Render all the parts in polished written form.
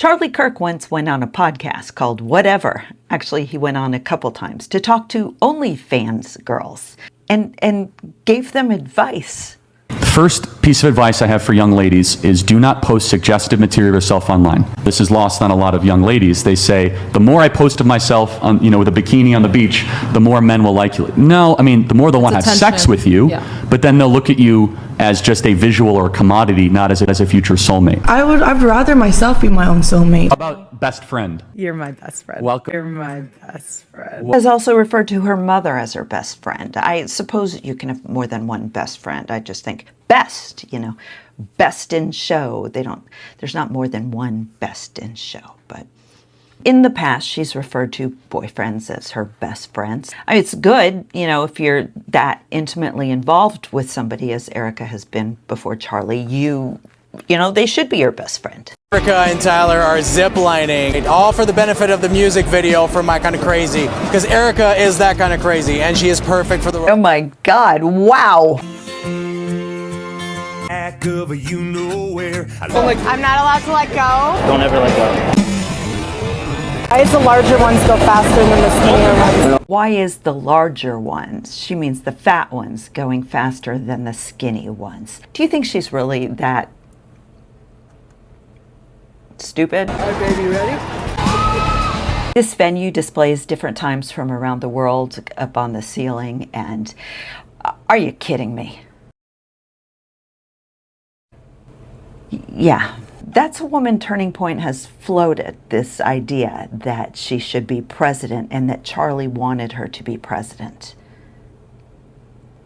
Charlie Kirk once went on a podcast called Whatever. Actually, he went on a couple times to talk to OnlyFans girls and gave them advice. First piece of advice I have for young ladies is do not post suggestive material of yourself online. This is lost on a lot of young ladies. They say, the more I post of myself on, with a bikini on the beach, the more men will like you. No, I mean, the more they'll want to have sex with you, but then they'll look at you as just a visual or commodity, not as a future soulmate. I'd rather myself be my own soulmate. How about best friend? You're my best friend. Welcome. You're my best friend. Has also referred to her mother as her best friend. I suppose you can have more than one best friend. I just think best, best in show. There's not more than one best in show, but in the past, she's referred to boyfriends as her best friends. I mean, it's good, if you're that intimately involved with somebody as Erica has been before Charlie, they should be your best friend. Erica and Tyler are ziplining, all for the benefit of the music video for My Kind of Crazy, because Erica is that kind of crazy, and she is perfect for the role. Oh my God, wow. I'm not allowed to let go. Don't ever let go. Why is the larger ones go faster than the skinnier ones? Why is the larger ones, she means the fat ones, going faster than the skinny ones? Do you think she's really that stupid? All right, baby, ready? This venue displays different times from around the world up on the ceiling, and are you kidding me? Yeah. That's a woman Turning Point has floated this idea that she should be president and that Charlie wanted her to be president.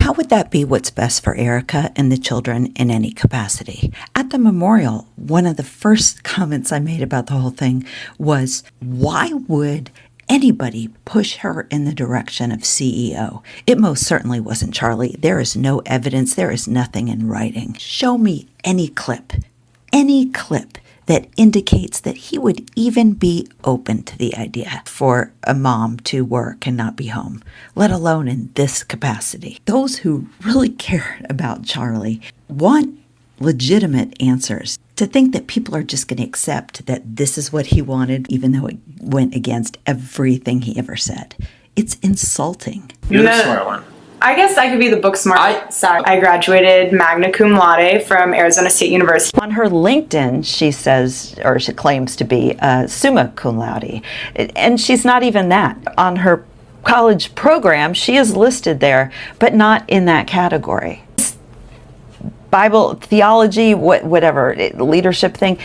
How would that be what's best for Erica and the children in any capacity? At the memorial, one of the first comments I made about the whole thing was, why would anybody push her in the direction of CEO? It most certainly wasn't Charlie. There is no evidence. There is nothing in writing. Show me any clip that indicates that he would even be open to the idea for a mom to work and not be home, let alone in this capacity. Those who really care about Charlie want legitimate answers. To think that people are just going to accept that this is what he wanted, even though it went against everything he ever said, it's insulting. You're the smart one. I guess I could be the book smart. I graduated magna cum laude from Arizona State University. On her LinkedIn, she says, or she claims to be summa cum laude, and she's not even that. On her college program, she is listed there, but not in that category. Bible, theology, whatever, leadership thing,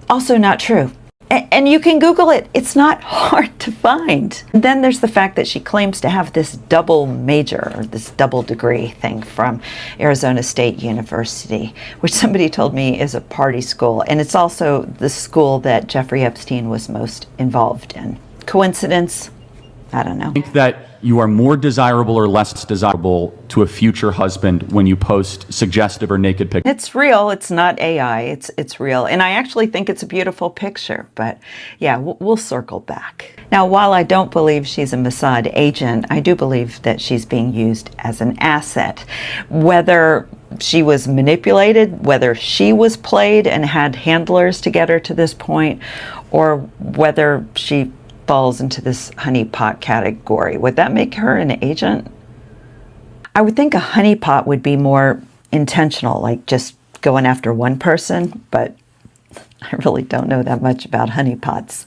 also not true. And you can Google it. It's not hard to find. And then there's the fact that she claims to have this double major, or this double degree thing from Arizona State University, which somebody told me is a party school. And it's also the school that Jeffrey Epstein was most involved in. Coincidence? I don't know. I think that you are more desirable or less desirable to a future husband when you post suggestive or naked pictures. It's real. It's not AI. It's real. And I actually think it's a beautiful picture. But yeah, we'll circle back. Now, while I don't believe she's a Mossad agent, I do believe that she's being used as an asset. Whether she was manipulated, whether she was played and had handlers to get her to this point, or whether she falls into this honeypot category. Would that make her an agent? I would think a honeypot would be more intentional, like just going after one person, but I really don't know that much about honeypots.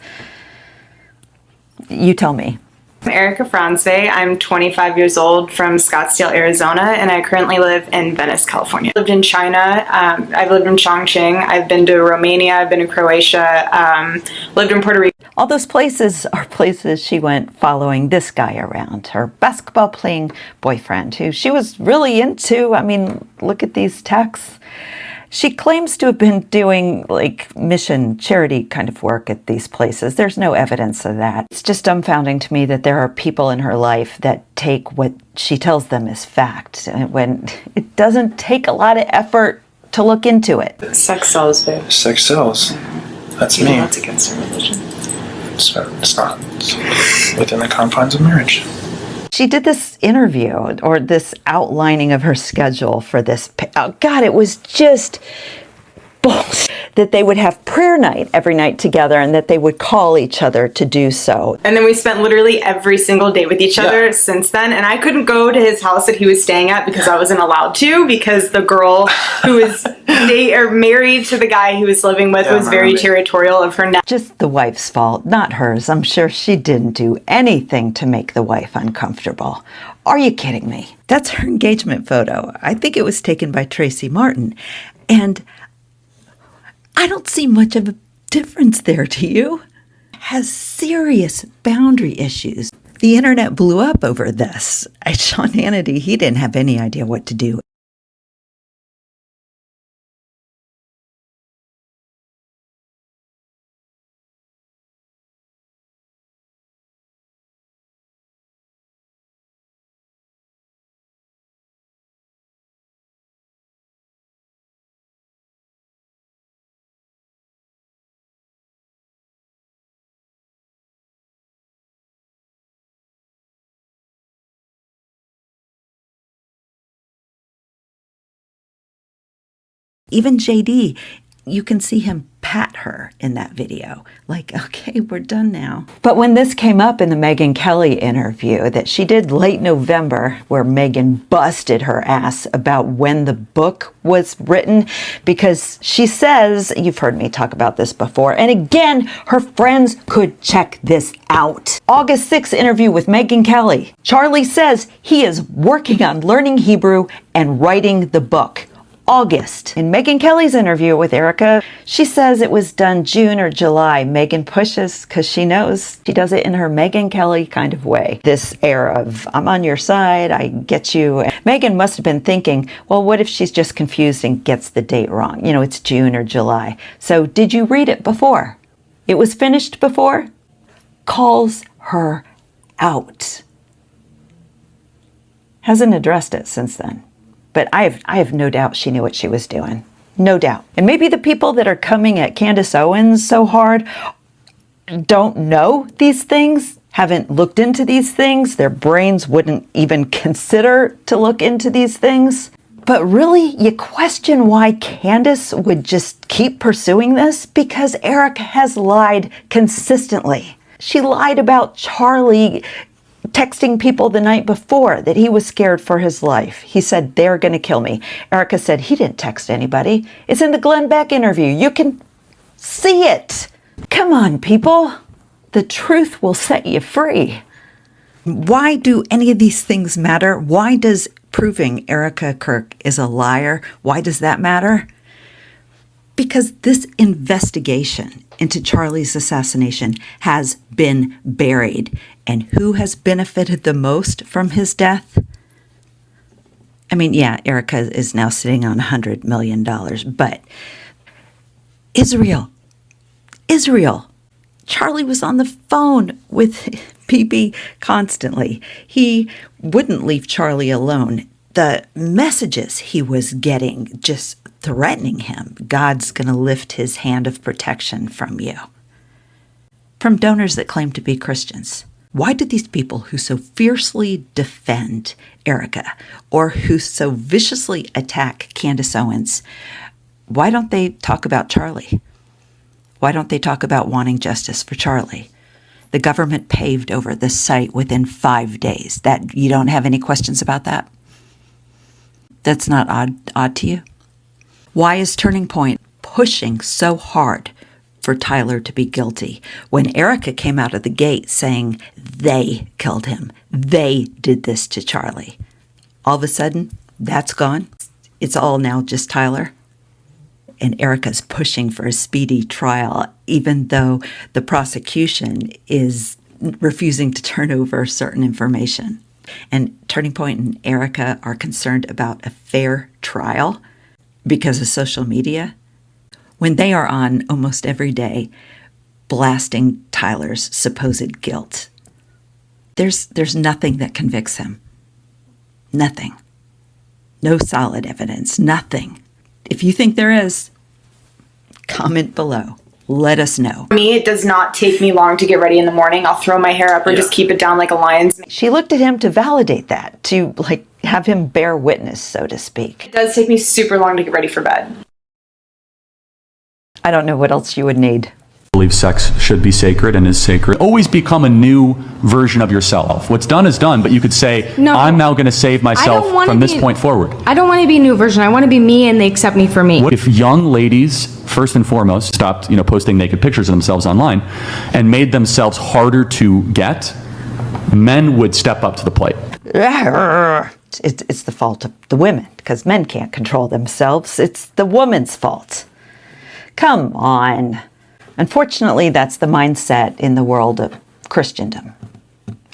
You tell me. I'm Erica France. I'm 25 years old from Scottsdale, Arizona, and I currently live in Venice, California. I lived in China. I've lived in Chongqing. I've been to Romania. I've been to Croatia. Lived in Puerto Rico. All those places are places she went following this guy around, her basketball playing boyfriend, who she was really into. I mean, look at these texts. She claims to have been doing like mission charity kind of work at these places. There's no evidence of that. It's just dumbfounding to me that there are people in her life that take what she tells them as fact, when it doesn't take a lot of effort to look into it. Sex sells, babe. Sex sells. That's me. That's against her religion. It's not. It's within the confines of marriage. She did this interview, or this outlining of her schedule for this. Oh God, it was just bullshit. that they would have prayer night every night together and that they would call each other to do so. And then we spent literally every single day with each other since then. And I couldn't go to his house that he was staying at because I wasn't allowed to, because the girl who was married to the guy he was living with was very territorial of her. Just the wife's fault, not hers. I'm sure she didn't do anything to make the wife uncomfortable. Are you kidding me? That's her engagement photo. I think it was taken by Tracy Martin. And I don't see much of a difference there, do you? Has serious boundary issues. The internet blew up over this. Sean Hannity, he didn't have any idea what to do. Even JD, you can see him pat her in that video. Like, okay, we're done now. But when this came up in the Megyn Kelly interview that she did late November, where Megyn busted her ass about when the book was written, because she says, you've heard me talk about this before, and again, her friends could check this out. August 6th interview with Megyn Kelly. Charlie says he is working on learning Hebrew and writing the book. August. In Megyn Kelly's interview with Erica, she says it was done June or July. Megyn pushes because she knows she does it in her Megyn Kelly kind of way. This air of, I'm on your side, I get you. Megyn must have been thinking, well, what if she's just confused and gets the date wrong? You know, it's June or July. So did you read it before? It was finished before? Calls her out. Hasn't addressed it since then. But I have no doubt she knew what she was doing. No doubt. And maybe the people that are coming at Candace Owens so hard don't know these things, haven't looked into these things. Their brains wouldn't even consider to look into these things. But really, you question why Candace would just keep pursuing this? Because Erica has lied consistently. She lied about Charlie texting people the night before that he was scared for his life. He said, they're going to kill me. Erica said he didn't text anybody. It's in the Glenn Beck interview. You can see it. Come on, people. The truth will set you free. Why do any of these things matter? Why does proving Erica Kirk is a liar, why does that matter? Because this investigation into Charlie's assassination has been buried. And who has benefited the most from his death? I mean, yeah, Erica is now sitting on $100 million, but Israel. Charlie was on the phone with Bibi constantly. He wouldn't leave Charlie alone. The messages he was getting just threatening him. God's going to lift his hand of protection from you. From donors that claim to be Christians. Why do these people who so fiercely defend Erica or who so viciously attack Candace Owens, why don't they talk about Charlie? Why don't they talk about wanting justice for Charlie? The government paved over this site within 5 days. That you don't have any questions about that? That's not odd to you? Why is Turning Point pushing so hard for Tyler to be guilty when Erica came out of the gate saying they killed him? They did this to Charlie. All of a sudden, that's gone. It's all now just Tyler. And Erica's pushing for a speedy trial, even though the prosecution is refusing to turn over certain information. And Turning Point and Erica are concerned about a fair trial because of social media, when they are on almost every day blasting Tyler's supposed guilt. There's nothing that convicts him. Nothing. No solid evidence. Nothing. If you think there is, comment below. Let us know. For me, it does not take me long to get ready in the morning. I'll throw my hair up or just keep it down like a lion's. She looked at him to validate that, to have him bear witness, so to speak. It does take me super long to get ready for bed. I don't know what else you would need. Believe sex should be sacred and is sacred. Always become a new version of yourself. What's done is done, but you could say, No. I'm now going to save myself from this point forward. I don't want to be a new version. I want to be me and they accept me for me. What if young ladies, first and foremost, stopped, posting naked pictures of themselves online and made themselves harder to get? Men would step up to the plate. It's the fault of the women, because men can't control themselves. It's the woman's fault. Come on. Unfortunately, that's the mindset in the world of Christendom.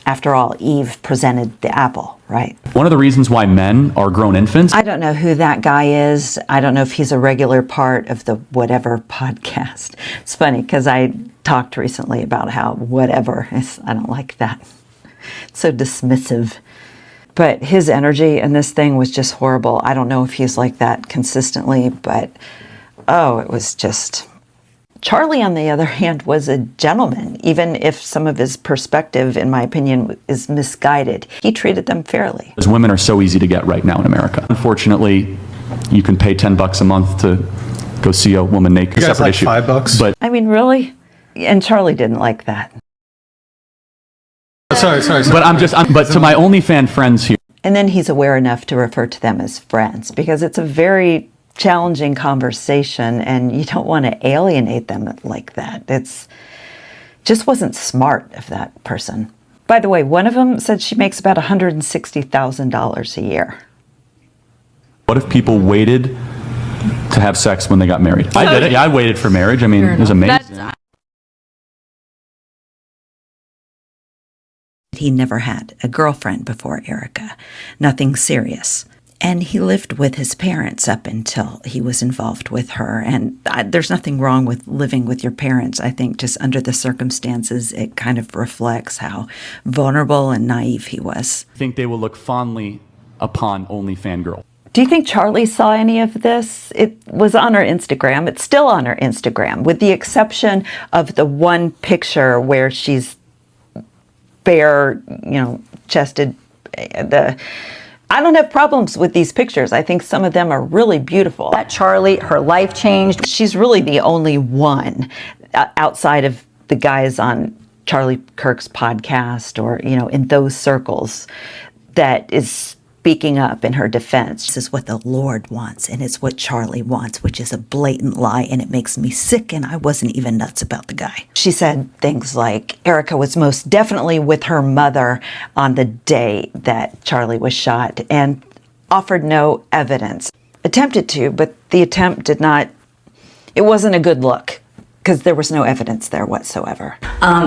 After all, Eve presented the apple, right? One of the reasons why men are grown infants. I don't know who that guy is. I don't know if he's a regular part of the whatever podcast. It's funny because I talked recently about how whatever is, I don't like that. It's so dismissive. But his energy in this thing was just horrible. I don't know if he's like that consistently, but it was just... Charlie, on the other hand, was a gentleman, even if some of his perspective, in my opinion, is misguided. He treated them fairly. As women are so easy to get right now in America. Unfortunately, you can pay $10 a month to go see a woman naked. You guys separate like issue. $5? But I mean, really? And Charlie didn't like that. Sorry. But to my OnlyFans friends here. And then he's aware enough to refer to them as friends, because it's a very challenging conversation and you don't want to alienate them like that. It's just wasn't smart of that person. By the way, one of them said she makes about $160,000 a year. What if people waited to have sex when they got married? I did it. Yeah, I waited for marriage. I mean, it was amazing. He never had a girlfriend before Erica, nothing serious. And he lived with his parents up until he was involved with her. And there's nothing wrong with living with your parents. I think just under the circumstances, it kind of reflects how vulnerable and naive he was. I think they will look fondly upon OnlyFans girl. Do you think Charlie saw any of this? It was on her Instagram. It's still on her Instagram, with the exception of the one picture where she's bare, chested. I don't have problems with these pictures. I think some of them are really beautiful. That Charlie, her life changed. She's really the only one outside of the guys on Charlie Kirk's podcast or, in those circles that is speaking up in her defense. This is what the Lord wants, and it's what Charlie wants, which is a blatant lie, and it makes me sick, and I wasn't even nuts about the guy. She said things like, Erica was most definitely with her mother on the day that Charlie was shot, and offered no evidence. Attempted to, but the attempt did not, it wasn't a good look, because there was no evidence there whatsoever.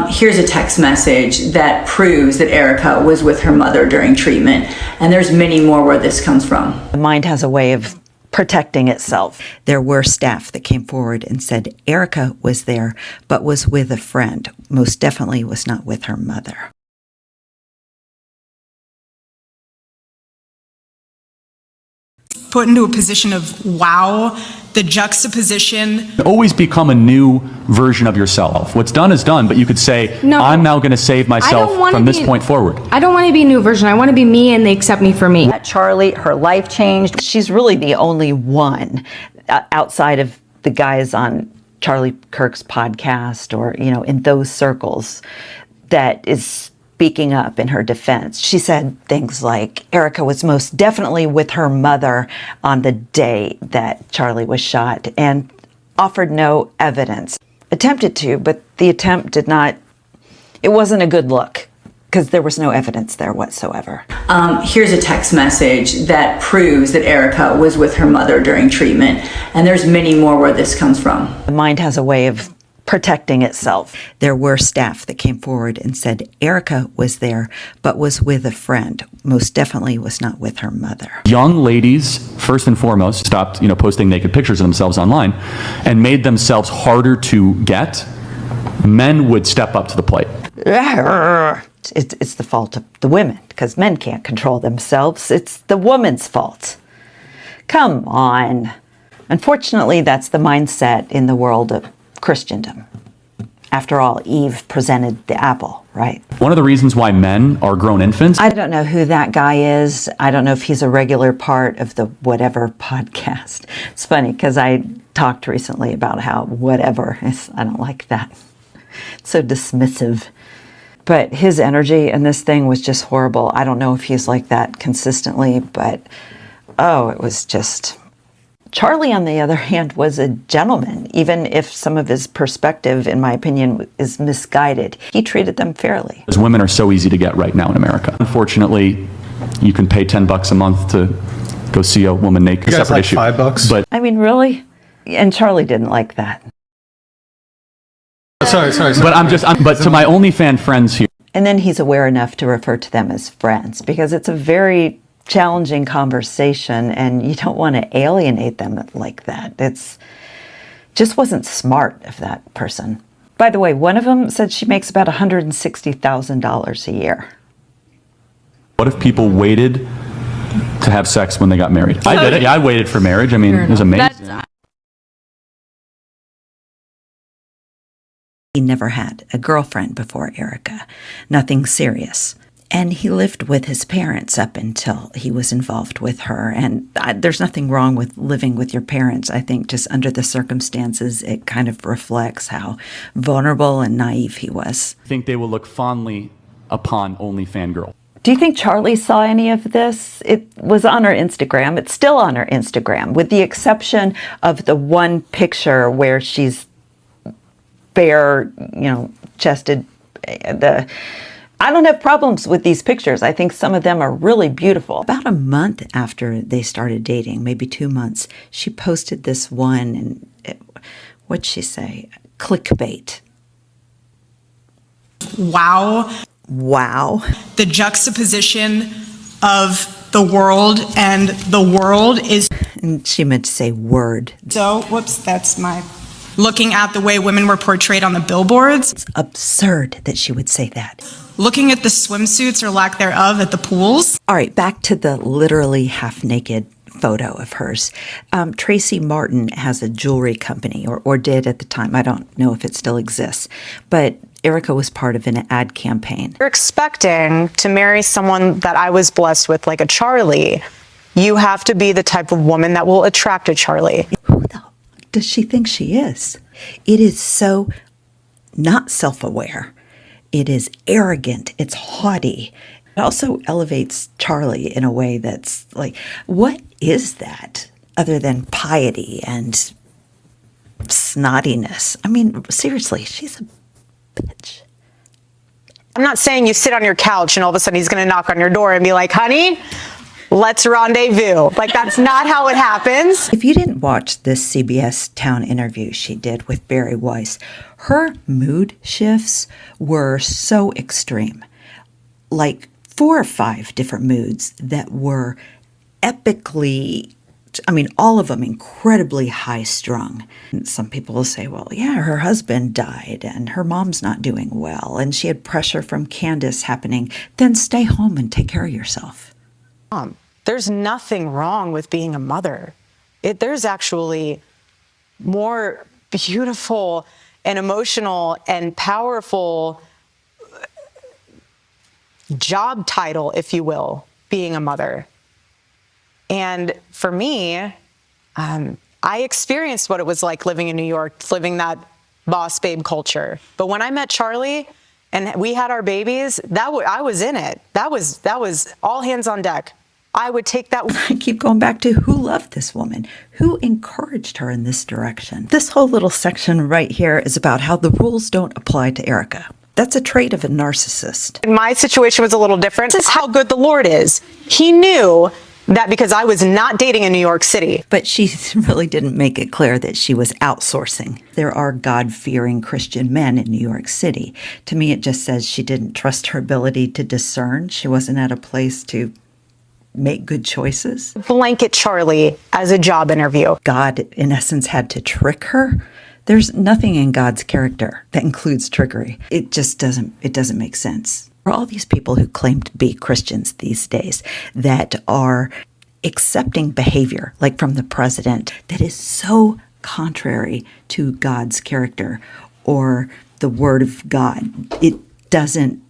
Here's a text message that proves that Erica was with her mother during treatment, and there's many more where this comes from. The mind has a way of protecting itself. There were staff that came forward and said Erica was there, but was with a friend. Most definitely was not with her mother. Put into a position of wow, the juxtaposition. Always become a new version of yourself. What's done is done, but you could say, I'm now going to save myself from this point forward. I don't want to be a new version. I want to be me and they accept me for me. That Charlie, her life changed. She's really the only one outside of the guys on Charlie Kirk's podcast or, in those circles that is speaking up in her defense. She said things like, Erica was most definitely with her mother on the day that Charlie was shot, and offered no evidence. Attempted to, but the attempt did not, it wasn't a good look, because there was no evidence there whatsoever. Here's a text message that proves that Erica was with her mother during treatment, and there's many more where this comes from. The mind has a way of protecting itself. There were staff that came forward and said Erica was there, but was with a friend. Most definitely was not with her mother. Young ladies, first and foremost, stopped, posting naked pictures of themselves online and made themselves harder to get. Men would step up to the plate. It's the fault of the women, because men can't control themselves. It's the woman's fault. Come on. Unfortunately, that's the mindset in the world of Christendom. After all, Eve presented the apple, right? One of the reasons why men are grown infants. I don't know who that guy is. I don't know if he's a regular part of the whatever podcast. It's funny because I talked recently about how whatever is, I don't like that. It's so dismissive. But his energy in this thing was just horrible. I don't know if he's like that consistently, but oh, it was just... Charlie, on the other hand, was a gentleman, even if some of his perspective, in my opinion, is misguided. He treated them fairly. Because women are so easy to get right now in America. Unfortunately, you can pay $10 a month to go see a woman naked. You guys separate like issue. $5? But I mean, really? And Charlie didn't like that. Sorry. But to my OnlyFans friends here. And then he's aware enough to refer to them as friends, because it's a very challenging conversation and you don't want to alienate them like that. It's just wasn't smart of that person. By the way, one of them said she makes about $160,000 a year. What if people waited to have sex when they got married? I did it. Yeah, I waited for marriage. I mean, it was amazing. He never had a girlfriend before Erica, nothing serious. And he lived with his parents up until he was involved with her. And there's nothing wrong with living with your parents. I think just under the circumstances, it kind of reflects how vulnerable and naive he was. I think they will look fondly upon OnlyFans girl. Do you think Charlie saw any of this? It was on her Instagram. It's still on her Instagram, with the exception of the one picture where she's bare, chested. I don't have problems with these pictures. I think some of them are really beautiful. About a month after they started dating, maybe 2 months, she posted this one, and what'd she say? Clickbait. Wow. The juxtaposition of the world, and the world is... And she meant to say word. So, whoops, that's my... Looking at the way women were portrayed on the billboards. It's absurd that she would say that. Looking at the swimsuits or lack thereof at the pools. All right, back to the literally half-naked photo of hers. Tracy Martin has a jewelry company, or did at the time. I don't know if it still exists. But Erica was part of an ad campaign. You're expecting to marry someone that I was blessed with, like a Charlie. You have to be the type of woman that will attract a Charlie. Who the hell does she think she is? It is so not self-aware. It is arrogant. It's haughty. It also elevates Charlie in a way that's like, what is that other than piety and snottiness? I mean, seriously, she's a bitch. I'm not saying you sit on your couch and all of a sudden he's going to knock on your door and be like, honey, let's rendezvous. Like, that's not how it happens. If you didn't watch this CBS Town interview she did with Barry Weiss, her mood shifts were so extreme. Like 4 or 5 different moods that were epically, all of them incredibly high strung. And some people will say, well, yeah, her husband died and her mom's not doing well and she had pressure from Candace happening. Then stay home and take care of yourself. There's nothing wrong with being a mother. There's actually more beautiful and emotional and powerful job title, if you will, being a mother. And for me, I experienced what it was like living in New York, living that boss babe culture. But when I met Charlie and we had our babies, I was in it. That was all hands on deck. I would take that. I keep going back to who loved this woman, who encouraged her in this direction. This whole little section right here is about how the rules don't apply to Erica. That's a trait of a narcissist. My situation was a little different. This is how good the Lord is. He knew that because I was not dating in New York City. But she really didn't make it clear that she was outsourcing. There are God-fearing Christian men in New York City. To me, it just says she didn't trust her ability to discern. She wasn't at a place to make good choices. Blanket Charlie as a job interview. God, in essence, had to trick her. There's nothing in God's character that includes trickery. It just doesn't make sense. For all these people who claim to be Christians these days that are accepting behavior, like from the president, that is so contrary to God's character, or the Word of God. It doesn't,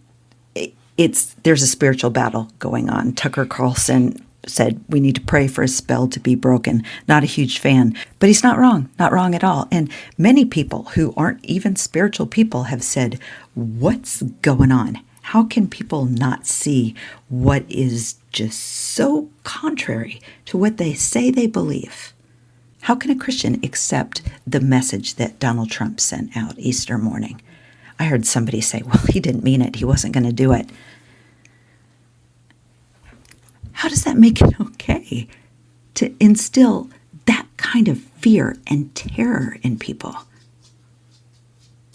there's a spiritual battle going on. Tucker Carlson said we need to pray for a spell to be broken. Not a huge fan, but he's not wrong at all. And many people who aren't even spiritual people have said, what's going on? How can people not see what is just so contrary to what they say they believe? How can a Christian accept the message that Donald Trump sent out Easter morning? I heard somebody say, well, he didn't mean it. He wasn't going to do it. How does that make it okay to instill that kind of fear and terror in people?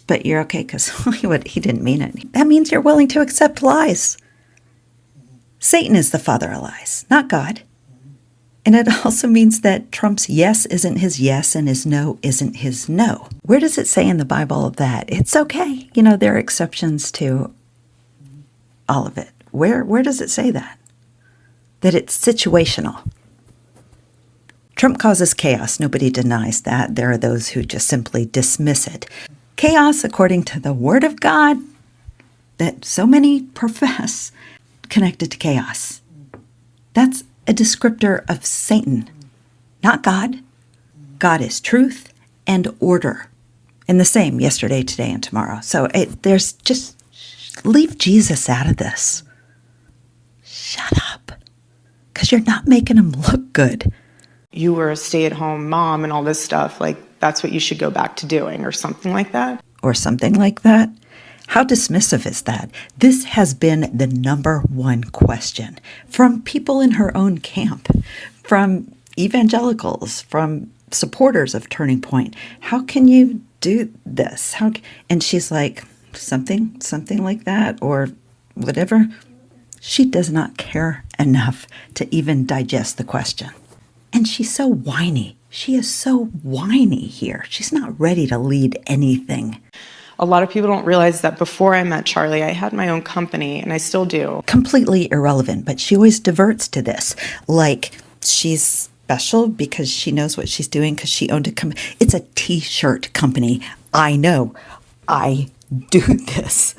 But you're okay because he didn't mean it. That means you're willing to accept lies. Satan is the father of lies, not God. And it also means that Trump's yes isn't his yes and his no isn't his no. Where does it say in the Bible that it's okay? You know, there are exceptions to all of it. Where does it say that? That it's situational. Trump causes chaos. Nobody denies that. There are those who just simply dismiss it. Chaos, according to the Word of God, that so many profess, connected to chaos. That's a descriptor of Satan, not God. God is truth and order. And the same yesterday, today, and tomorrow. So there's just, leave Jesus out of this. Shut up. Because you're not making him look good. You were a stay-at-home mom and all this stuff, like that's what you should go back to doing, or something like that. Or something like that. How dismissive is that? This has been the number one question from people in her own camp, from evangelicals, from supporters of Turning Point. How can you do this? And she's like, something like that, or whatever. She does not care enough to even digest the question. And she's so whiny. She is so whiny here. She's not ready to lead anything. A lot of people don't realize that before I met Charlie, I had my own company, and I still do. Completely irrelevant, but she always diverts to this. Like, she's special because she knows what she's doing because she owned a company. It's a T-shirt company. I know. I do this.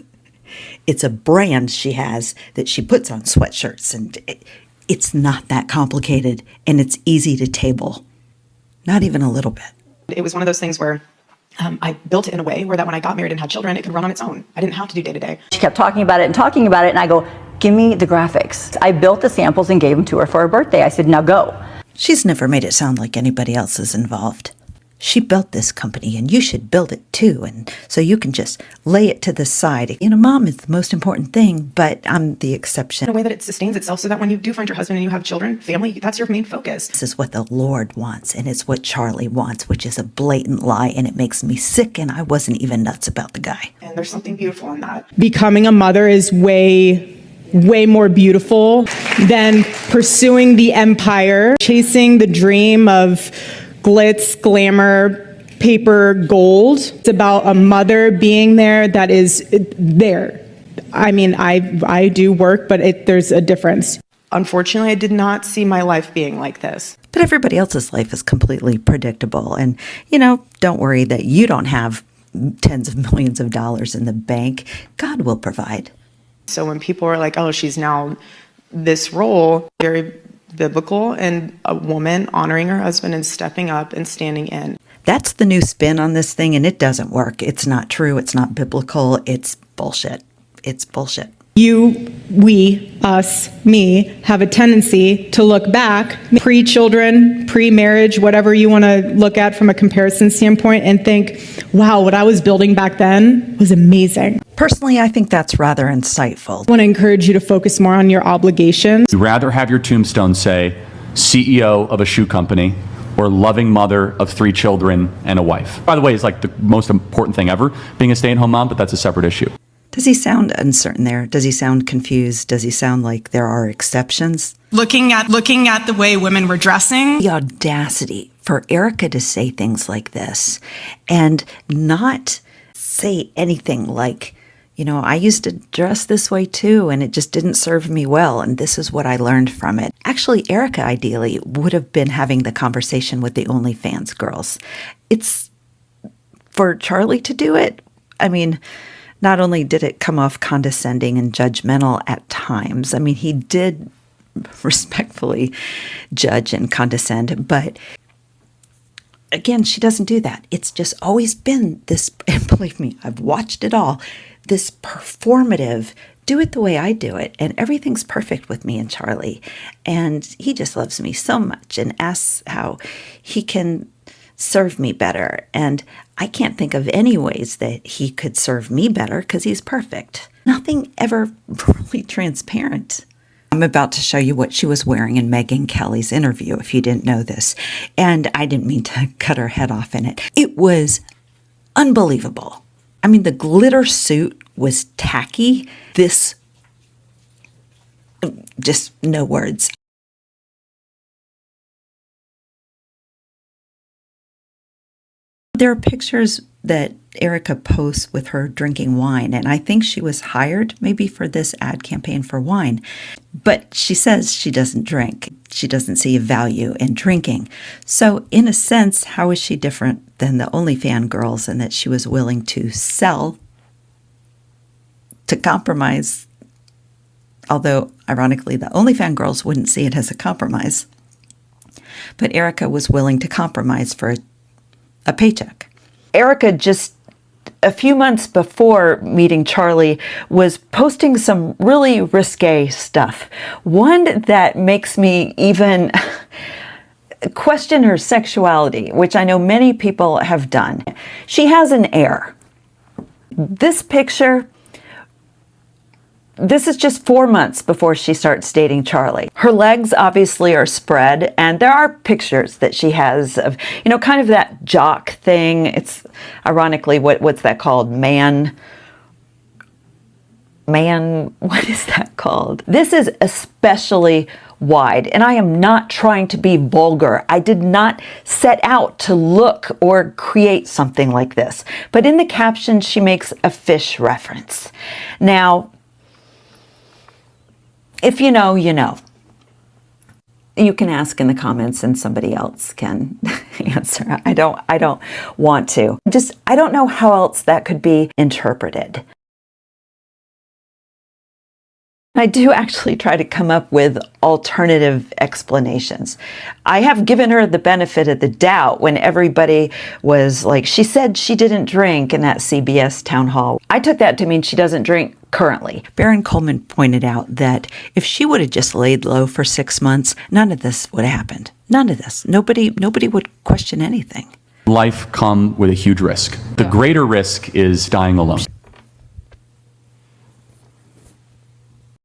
It's a brand she has that she puts on sweatshirts, and it's not that complicated, and it's easy to table. Not even a little bit. It was one of those things where I built it in a way where that when I got married and had children, it could run on its own. I didn't have to do day to day. She kept talking about it, and I go, give me the graphics. I built the samples and gave them to her for her birthday. I said, now go. She's never made it sound like anybody else is involved. She built this company, and you should build it too. And so you can just lay it to the side. You know, mom is the most important thing, but I'm the exception. In a way that it sustains itself so that when you do find your husband and you have children, family, that's your main focus. This is what the Lord wants, and it's what Charlie wants, which is a blatant lie, and it makes me sick, and I wasn't even nuts about the guy. And there's something beautiful in that. Becoming a mother is way more beautiful than pursuing the empire, chasing the dream of glitz, glamour, paper, gold. It's about a mother being there that is there. I mean, I do work, but there's a difference. Unfortunately, I did not see my life being like this. But everybody else's life is completely predictable. And, you know, don't worry that you don't have tens of millions of dollars in the bank. God will provide. So when people are like, oh, she's now this role, very biblical, and a woman honoring her husband and stepping up and standing in. That's the new spin on this thing, and it doesn't work. It's not true. It's not biblical. It's bullshit. It's bullshit. You, we, us, me, have a tendency to look back, pre-children, pre-marriage, whatever you want to look at from a comparison standpoint, and think, wow, what I was building back then was amazing. Personally, I think that's rather insightful. I want to encourage you to focus more on your obligations. You'd rather have your tombstone say, CEO of a shoe company, or loving mother of 3 children and a wife. By the way, it's like the most important thing ever, being a stay-at-home mom, but that's a separate issue. Does he sound uncertain there? Does he sound confused? Does he sound like there are exceptions? Looking at the way women were dressing. The audacity for Erica to say things like this and not say anything like, you know, I used to dress this way too, and it just didn't serve me well, and this is what I learned from it. Actually, Erica ideally would have been having the conversation with the OnlyFans girls. It's for Charlie to do it. I mean, not only did it come off condescending and judgmental at times, I mean, he did respectfully judge and condescend, but again, she doesn't do that. It's just always been this, and believe me, I've watched it all, this performative, do it the way I do it, and everything's perfect with me and Charlie. And he just loves me so much and asks how he can serve me better. And I can't think of any ways that he could serve me better because he's perfect. Nothing ever really transparent. I'm about to show you what she was wearing in Megyn Kelly's interview, if you didn't know this. And I didn't mean to cut her head off in it. It was unbelievable. I mean, the glitter suit was tacky. This, just no words. There are pictures that Erica posts with her drinking wine, and I think she was hired maybe for this ad campaign for wine. But she says she doesn't drink. She doesn't see a value in drinking. So in a sense, how is she different than the OnlyFans girls in that she was willing to sell to compromise? Although, ironically, the OnlyFans girls wouldn't see it as a compromise. But Erica was willing to compromise for a paycheck. Erica, just a few months before meeting Charlie, was posting some really risque stuff. One that makes me even question her sexuality, which I know many people have done. She has an air. This picture, this is just 4 months before she starts dating Charlie. Her legs obviously are spread, and there are pictures that she has of, you know, kind of that jock thing. It's ironically, what's that called? Man, what is that called? This is especially wide, and I am not trying to be vulgar. I did not set out to look or create something like this. But in the caption, she makes a fish reference. Now, if you know, you know. You can ask in the comments and somebody else can answer. I don't want to. I don't know how else that could be interpreted. I do actually try to come up with alternative explanations. I have given her the benefit of the doubt when everybody was like, she said she didn't drink in that CBS town hall. I took that to mean she doesn't drink currently. Baron Coleman pointed out that if she would have just laid low for 6 months, none of this would have happened. None of this. Nobody would question anything. Life come with a huge risk. The greater risk is dying alone.